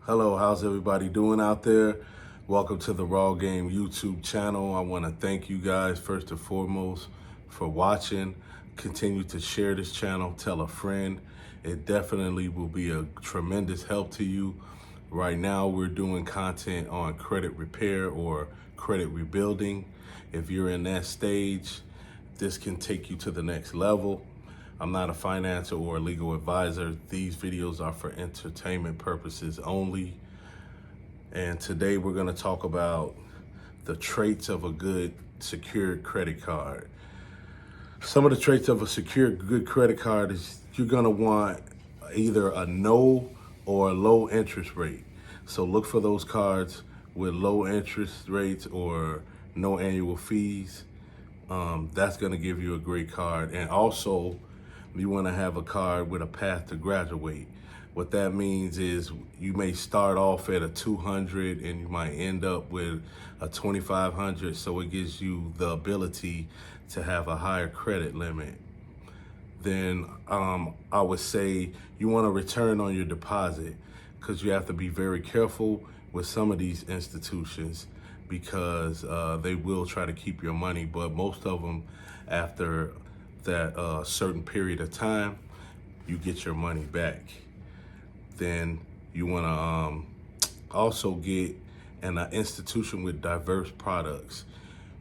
Hello, how's everybody doing out there? Welcome to the Raw Game YouTube channel. I want to thank you guys first and foremost for watching. Continue to share this channel, tell a friend. It definitely will be a tremendous help to you. Right now, we're doing content on credit repair or credit rebuilding. If you're in that stage, this can take you to the next level. I'm not a financial or legal advisor. These videos are for entertainment purposes only. And today we're going to talk about the traits of a good secured credit card. Some of the traits of a secured good credit card is you're going to want either a no or a low interest rate. So look for those cards with low interest rates or no annual fees. That's going to give you a great card. And also, you want to have a card with a path to graduate. What that means is you may start off at a 200 and you might end up with a 2,500. So it gives you the ability to have a higher credit limit. Then I would say you want to return on your deposit, because you have to be very careful with some of these institutions because they will try to keep your money, but most of them, after that certain period of time, you get your money back. Then you want to also get an institution with diverse products.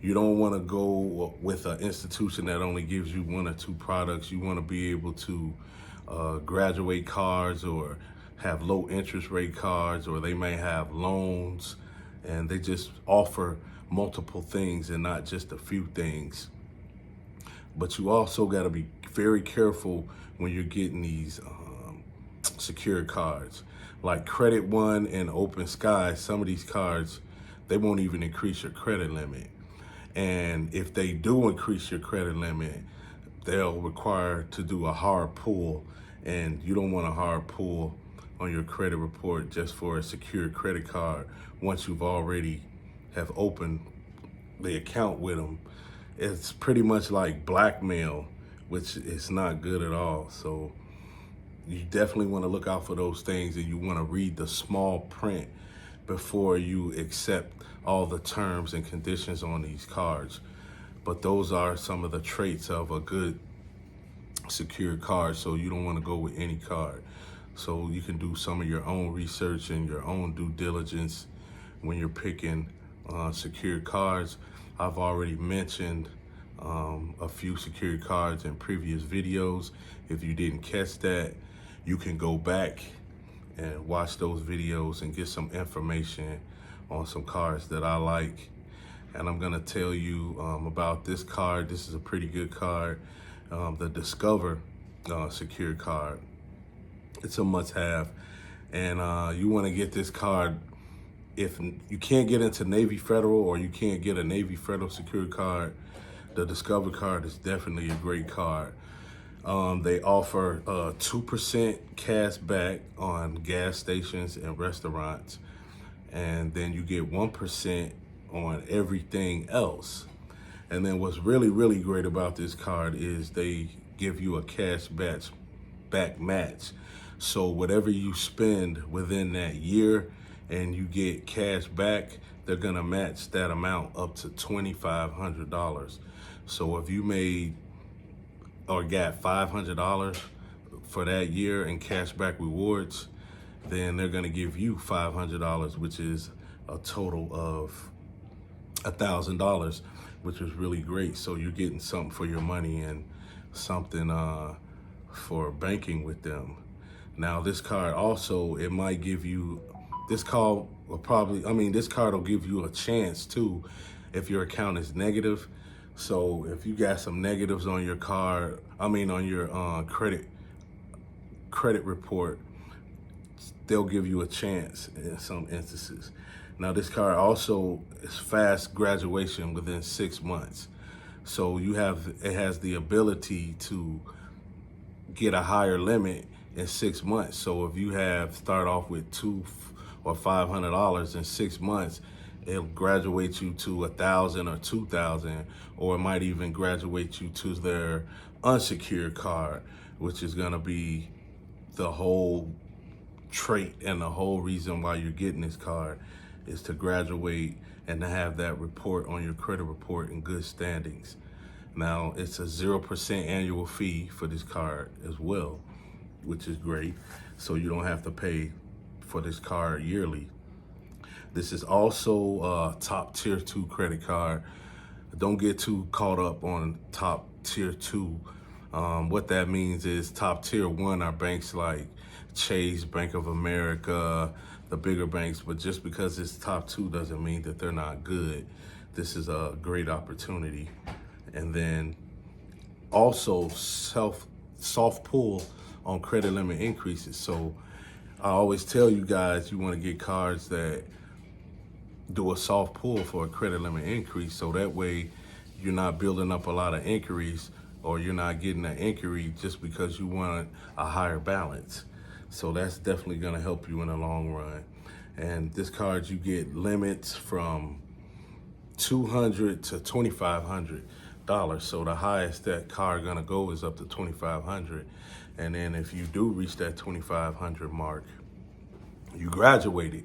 You don't want to go with an institution that only gives you one or two products. You want to be able to graduate cards or have low interest rate cards, or they may have loans, and they just offer multiple things and not just a few things. But you also got to be very careful when you're getting these secured cards. Like Credit One and Open Sky, some of these cards, they won't even increase your credit limit. And if they do increase your credit limit, they'll require to do a hard pull. And you don't want a hard pull on your credit report just for a secured credit card once you've already have opened the account with them. It's pretty much like blackmail, which is not good at all. So you definitely want to look out for those things, and you want to read the small print before you accept all the terms and conditions on these cards. But those are some of the traits of a good secured card. So you don't want to go with any card. So you can do some of your own research and your own due diligence when you're picking secured cards. I've already mentioned a few secured cards in previous videos. If you didn't catch that, you can go back and watch those videos and get some information on some cards that I like. And I'm gonna tell you about this card. This is a pretty good card, the Discover secured card. It's a must-have, and you want to get this card. If you can't get into Navy Federal, or you can't get a Navy Federal secured card, the Discover card is definitely a great card. They offer 2% cash back on gas stations and restaurants, and then you get 1% on everything else. And then what's really, really great about this card is they give you a cash back match. So whatever you spend within that year and you get cash back, they're gonna match that amount up to $2,500. So if you made or got $500 for that year in cash back rewards, then they're gonna give you $500, which is a total of $1,000, which is really great. So you're getting something for your money and something for banking with them. Now this card also, it might give you, this card will give you a chance too if your account is negative. So if you got some negatives on your card, on your credit report, they'll give you a chance in some instances. Now this card also is fast graduation within 6 months. So it has the ability to get a higher limit in 6 months. So if you start off with $200 or $500 in 6 months, it'll graduate you to $1,000 or $2,000, or it might even graduate you to their unsecured card, which is gonna be the whole trait and the whole reason why you're getting this card is to graduate and to have that report on your credit report in good standings. Now, it's a 0% annual fee for this card as well, which is great. So you don't have to pay for this card yearly. This is also a top tier 2 credit card. Don't get too caught up on top tier 2. What that means is top tier 1 are banks like Chase, Bank of America, the bigger banks, but just because it's top 2 doesn't mean that they're not good. This is a great opportunity. And then also soft pull on credit limit increases. So I always tell you guys, you want to get cards that do a soft pull for a credit limit increase, so that way you're not building up a lot of inquiries, or you're not getting an inquiry just because you want a higher balance. So that's definitely going to help you in the long run. And this card, you get limits from $200 to $2,500. So the highest that card gonna go is up to $2,500. And then if you do reach that $2,500 mark, you graduated.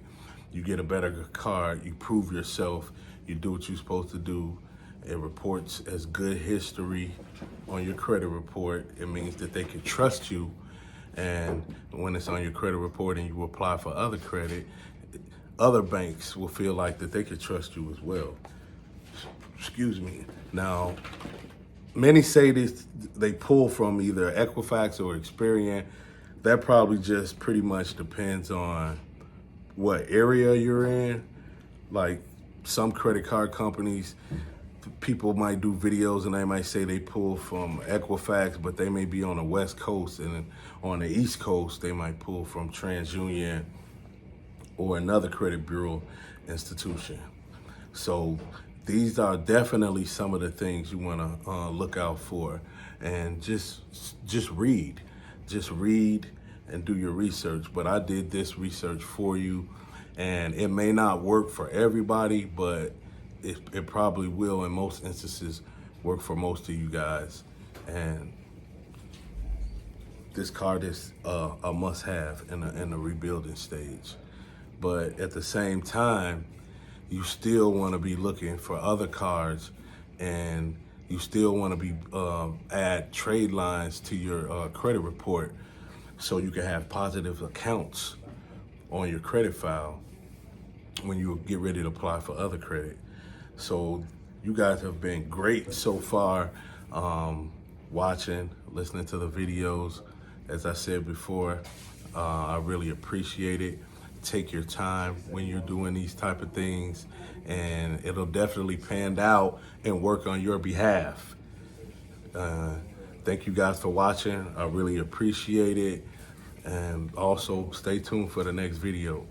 You get a better card, you prove yourself, you do what you're supposed to do. It reports as good history on your credit report. It means that they can trust you. And when it's on your credit report and you apply for other credit, other banks will feel like that they could trust you as well. Excuse me. Now, many say they pull from either Equifax or Experian. That probably just pretty much depends on what area you're in. Like some credit card companies, people might do videos and they might say they pull from Equifax, but they may be on the West Coast, and on the East Coast, they might pull from TransUnion or another credit bureau institution. So these are definitely some of the things you want to look out for, and just read and do your research. But I did this research for you, and it may not work for everybody, but it probably will in most instances work for most of you guys. And this card is a must-have in the rebuilding stage. But at the same time, you still want to be looking for other cards, and you still want to be add trade lines to your credit report, so you can have positive accounts on your credit file when you get ready to apply for other credit. So you guys have been great so far, watching, listening to the videos. As I said before, I really appreciate it. Take your time when you're doing these type of things, and it'll definitely pan out and work on your behalf. Thank you guys for watching. I really appreciate it. And also stay tuned for the next video.